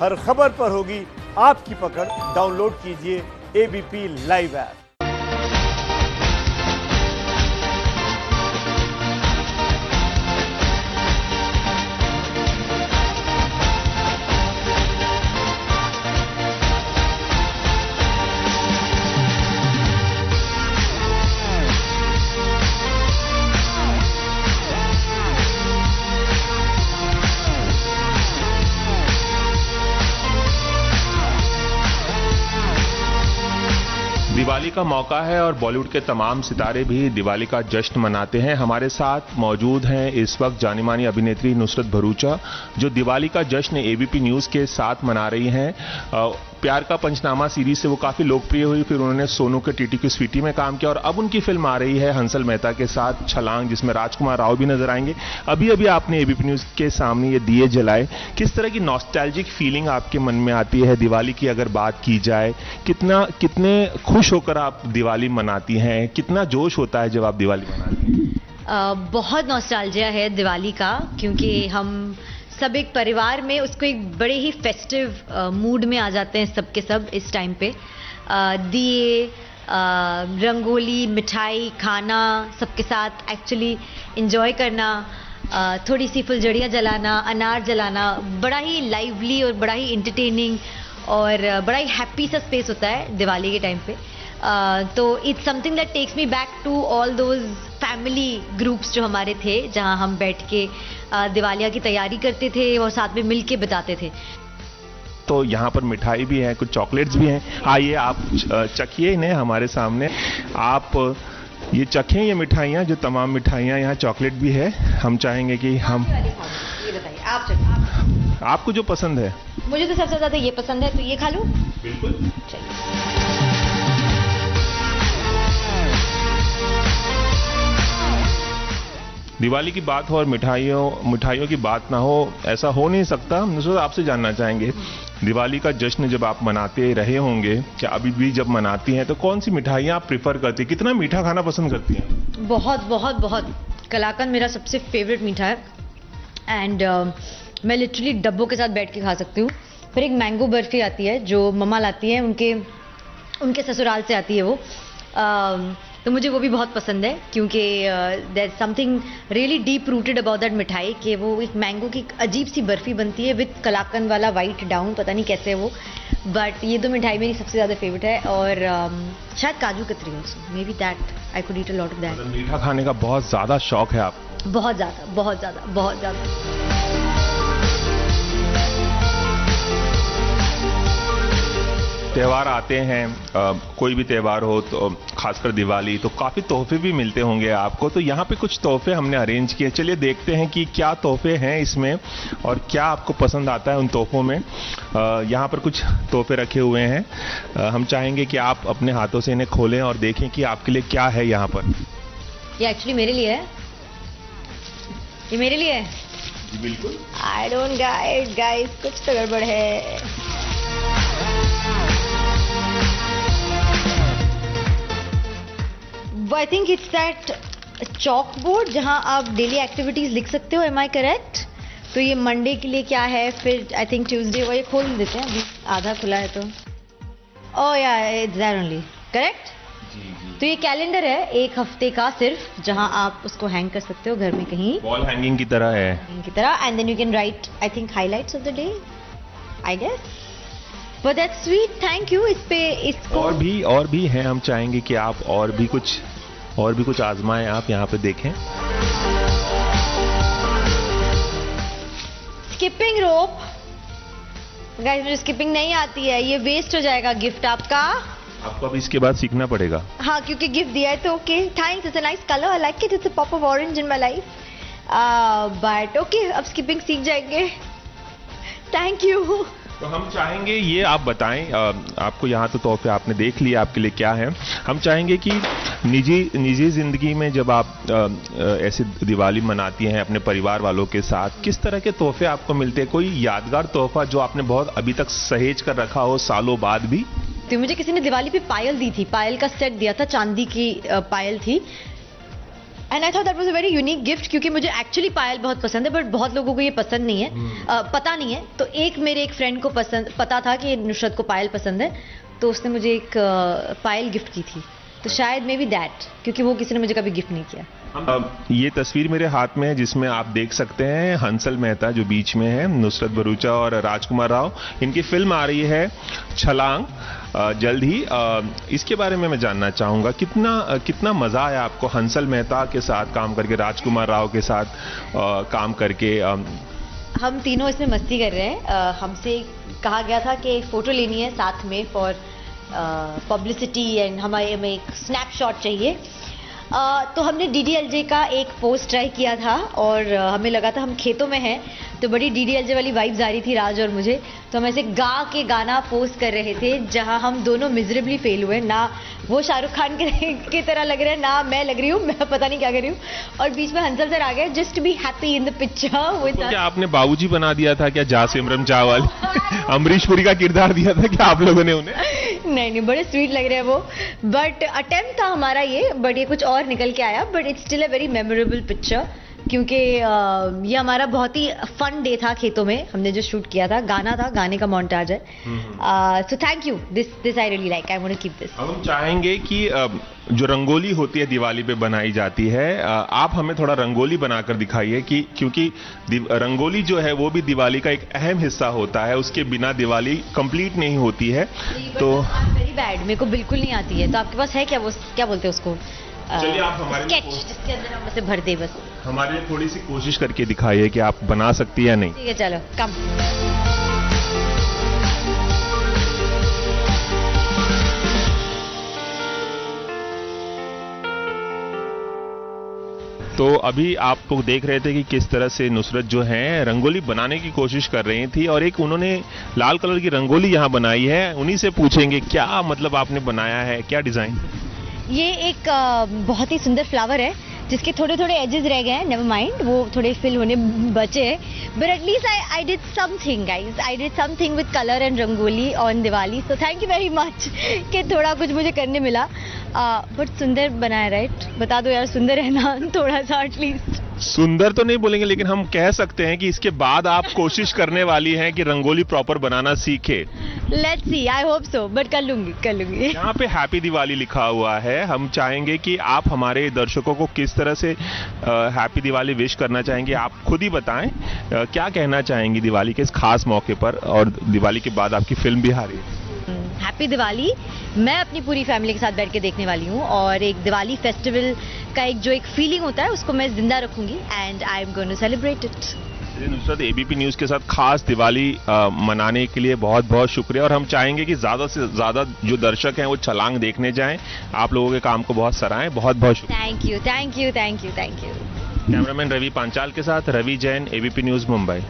हर खबर पर होगी आपकी पकड़। डाउनलोड कीजिए एबीपी लाइव ऐप। दिवाली का मौका है और बॉलीवुड के तमाम सितारे भी दिवाली का जश्न मनाते हैं। हमारे साथ मौजूद हैं इस वक्त जानी मानी अभिनेत्री नुसरत भरूचा, जो दिवाली का जश्न एबीपी न्यूज़ के साथ मना रही हैं। प्यार का पंचनामा सीरीज से वो काफ़ी लोकप्रिय हुई, फिर उन्होंने सोनू के टीटी की स्वीटी में काम किया और अब उनकी फिल्म आ रही है हंसल मेहता के साथ छलांग, जिसमें राजकुमार राव भी नजर आएंगे। अभी अभी आपने एबीपी न्यूज़ के सामने ये दिए जलाए। किस तरह की नॉस्टैल्जिक फीलिंग आपके मन में आती है दिवाली की अगर बात की जाए? कितने खुश होकर आप दिवाली मनाती हैं? कितना जोश होता है जब आप दिवाली मनाती हैं? बहुत नॉस्टैल्जिया है दिवाली का, क्योंकि हम सब एक परिवार में उसको एक बड़े ही फेस्टिव मूड में आ जाते हैं सबके सब इस टाइम पे। दिए, रंगोली, मिठाई, खाना, सबके साथ एक्चुअली एंजॉय करना, थोड़ी सी फुलझड़ियाँ जलाना, अनार जलाना, बड़ा ही लाइवली और बड़ा ही इंटरटेनिंग और बड़ा ही हैप्पी सा स्पेस होता है दिवाली के टाइम पे। तो it's something that takes me back to all those family groups जो हमारे थे, जहां हम बैठ के दिवालिया की तैयारी करते थे और साथ में मिल के बिताते थे। तो यहाँ पर मिठाई भी है, कुछ चॉकलेट्स भी हैं। आइए आप चखिए इन्हें हमारे सामने। आप ये चखें ये मिठाइयाँ, जो तमाम मिठाइयाँ, यहाँ चॉकलेट भी है। हम चाहेंगे कि हम ये बताइए आप आपको जो पसंद है। मुझे तो सबसे ज्यादा ये पसंद है, तो ये खा लूं। बिल्कुल, चलिए। दिवाली की बात हो और मिठाइयों की बात ना हो, ऐसा हो नहीं सकता। नुसरत, आपसे जानना चाहेंगे, दिवाली का जश्न जब आप मनाते रहे होंगे, क्या अभी भी जब मनाती हैं, तो कौन सी मिठाइयाँ आप प्रिफर करती हैं? कितना मीठा खाना पसंद करती हैं? बहुत बहुत बहुत। कलाकंद मेरा सबसे फेवरेट मीठा है एंड मैं लिटरली डब्बों के साथ बैठ के खा सकती हूँ। फिर एक मैंगो बर्फी आती है जो मम्मा लाती है, उनके ससुराल से आती है वो। तो मुझे वो भी बहुत पसंद है, क्योंकि there is something really deep rooted about that मिठाई, कि वो एक मैंगो की अजीब सी बर्फी बनती है विद कलाकंद वाला वाइट डाउन, पता नहीं कैसे है वो, बट ये दो मिठाई मेरी सबसे ज़्यादा फेवरेट है। और शायद काजू कतरी also, may be that I could eat a lot of that. मीठा खाने का बहुत ज़्यादा शौक है आप? बहुत ज़्यादा, बहुत ज़्यादा, बहुत ज़्यादा। त्यौहार आते हैं, कोई भी त्यौहार हो, तो खासकर दिवाली, तो काफ़ी तोहफे भी मिलते होंगे आपको। तो यहाँ पे कुछ तोहफे हमने अरेंज किए, चलिए देखते हैं कि क्या तोहफे हैं इसमें और क्या आपको पसंद आता है उन तोहफों में। यहाँ पर कुछ तोहफे रखे हुए हैं। हम चाहेंगे कि आप अपने हाथों से इन्हें खोलें और देखें कि आपके लिए क्या है यहाँ पर। ये एक्चुअली मेरे लिए है, ये मेरे लिए है। जी बिल्कुल। आई डोंट गाइस, कुछ तो गड़बड़ है। I think it's that chalk board जहां आप डेली एक्टिविटीज लिख सकते हो। Am I correct? तो ये मंडे के लिए क्या है, फिर आई थिंक ट्यूसडे, वो ये खोल देते हैं, अभी आधा खुला है तो। ओह या इट्स दैट ओनली, करेक्ट? तो ये कैलेंडर है एक हफ्ते का सिर्फ, जहां आप उसको हैंग कर सकते हो घर में कहीं, वॉल हैंगिंग की तरह है, की तरह। And then you can write I think highlights of the day, I guess. But that's sweet, thank you. इस पे इसको और भी हैं। हम चाहेंगे कि आप और भी कुछ आजमाएं, आप यहाँ पे देखें। Skipping rope. गाइस, मुझे स्किपिंग नहीं आती है, ये वेस्ट हो जाएगा गिफ्ट आपका। आपको अब इसके बाद सीखना पड़ेगा। हाँ, क्योंकि गिफ्ट दिया है तो okay, thanks, it's a nice colour, I like it, it's a pop of orange in my life. But okay, अब स्किपिंग सीख जाएंगे। Thank you. तो हम चाहेंगे, ये आप बताएं, आपको यहाँ तो तोहफे आपने देख लिए, आपके लिए क्या है। हम चाहेंगे कि निजी जिंदगी में जब आप ऐसे दिवाली मनाती हैं अपने परिवार वालों के साथ, किस तरह के तोहफे आपको मिलते हैं? कोई यादगार तोहफा जो आपने बहुत अभी तक सहेज कर रखा हो सालों बाद भी? तो मुझे किसी ने दिवाली पे पायल दी थी, पायल का सेट दिया था, चांदी की पायल थी। And I thought that was a very unique gift, क्योंकि मुझे एक्चुअली पायल बहुत पसंद है, बट बहुत लोगों को ये पसंद नहीं है, पता नहीं है। तो मेरे एक फ्रेंड को पता था कि नुसरत को पायल पसंद है, तो उसने मुझे एक पायल गिफ्ट की थी। तो शायद मे बी दैट, क्योंकि वो किसी ने मुझे कभी गिफ्ट नहीं किया। ये तस्वीर मेरे हाथ में है जिसमें आप देख सकते हैं हंसल मेहता जो बीच में है, नुसरत भरूचा और राजकुमार राव। इनकी फिल्म आ रही है छलांग जल्द ही। इसके बारे में मैं जानना चाहूंगा, कितना मजा आया आपको हंसल मेहता के साथ काम करके, राजकुमार राव के साथ काम करके? हम तीनों इसमें मस्ती कर रहे हैं। हमसे कहा गया था कि फोटो लेनी है साथ में फॉर पब्लिसिटी एंड हमें एक स्नैपशॉट चाहिए। तो हमने DDLJ का एक पोस्ट ट्राई किया था और हमें लगा था हम खेतों में हैं, तो बड़ी DDLJ वाली वाइब्स आ रही थी राज और मुझे। तो हम ऐसे गा के गाना पोस्ट कर रहे थे जहां हम दोनों मिजरेबली फेल हुए। ना वो शाहरुख खान की तरह लग रहे हैं, ना मैं लग रही हूँ, मैं पता नहीं क्या कर रही हूँ। और बीच में हंसल सर आ गए, just to be happy in the picture with. क्या आपने बाबूजी बना दिया था क्या? जा सिमरन चावल अमरीश पुरी का किरदार दिया था क्या आप लोगों ने उन्हें? नहीं, बड़े स्वीट लग रहे हैं वो, बट अटेम्प्ट था हमारा ये, बट ये कुछ और निकल के आया। But it's still a very memorable picture, क्योंकि ये हमारा बहुत ही फन डे था खेतों में, हमने जो शूट किया था। गाना था, गाने का मोन्टाज है। So thank you, this I really like, I want to keep this. हम चाहेंगे कि जो रंगोली होती है दिवाली पे बनाई जाती है, आप हमें थोड़ा रंगोली बनाकर दिखाइए, कि क्योंकि रंगोली जो है वो भी दिवाली का एक अहम हिस्सा होता है, उसके बिना दिवाली कंप्लीट नहीं होती है। तो वेरी बैड, मेरे को बिल्कुल नहीं आती है। तो आपके पास है क्या, वो क्या बोलते हैं उसको, चलिए आप हमारे स्केच, जिसके अंदर हम उसे भर दे बस। हमारे लिए थोड़ी सी कोशिश करके दिखाइए कि आप बना सकती है या नहीं। ठीक है, चलो कम। तो अभी आपको देख रहे थे कि किस तरह से नुसरत जो है रंगोली बनाने की कोशिश कर रही थी, और एक उन्होंने लाल कलर की रंगोली यहाँ बनाई है। उन्हीं से पूछेंगे क्या मतलब आपने बनाया है, क्या डिजाइन? ये एक बहुत ही सुंदर फ्लावर है जिसके थोड़े थोड़े एजेस रह गए हैं, नेवर माइंड, वो थोड़े फिल होने बचे हैं। But at least I did something guys, I did something with colour and rangoli on Diwali. So thank you very much कि थोड़ा कुछ मुझे करने मिला। बट सुंदर बनाया, राइट? बता दो यार, सुंदर है ना थोड़ा सा एटलीस्ट? सुंदर तो नहीं बोलेंगे, लेकिन हम कह सकते हैं कि इसके बाद आप कोशिश करने वाली हैं कि रंगोली प्रॉपर बनाना सीखे। Let's see, I hope so, but कर लूंगी। यहाँ पे हैप्पी दिवाली लिखा हुआ है। हम चाहेंगे कि आप हमारे दर्शकों को किस तरह से हैप्पी दिवाली विश करना चाहेंगे, आप खुद ही बताएं। क्या कहना चाहेंगी दिवाली के इस खास मौके पर, और दिवाली के बाद आपकी फिल्म भी आ रही है? हैप्पी दिवाली। मैं अपनी पूरी फैमिली के साथ बैठ के देखने वाली हूँ, और एक दिवाली फेस्टिवल का एक फीलिंग होता है उसको मैं जिंदा रखूंगी, and I am going to celebrate it. Nusrat, ABP news के साथ खास दिवाली मनाने के लिए बहुत बहुत शुक्रिया, और हम चाहेंगे कि ज्यादा से ज्यादा जो दर्शक हैं वो छलांग देखने जाएं। आप लोगों के काम को बहुत सराहें। बहुत बहुत शुक्रिया। Thank you. Cameraman Ravi Panchal के साथ रवि जैन, ABP न्यूज मुंबई।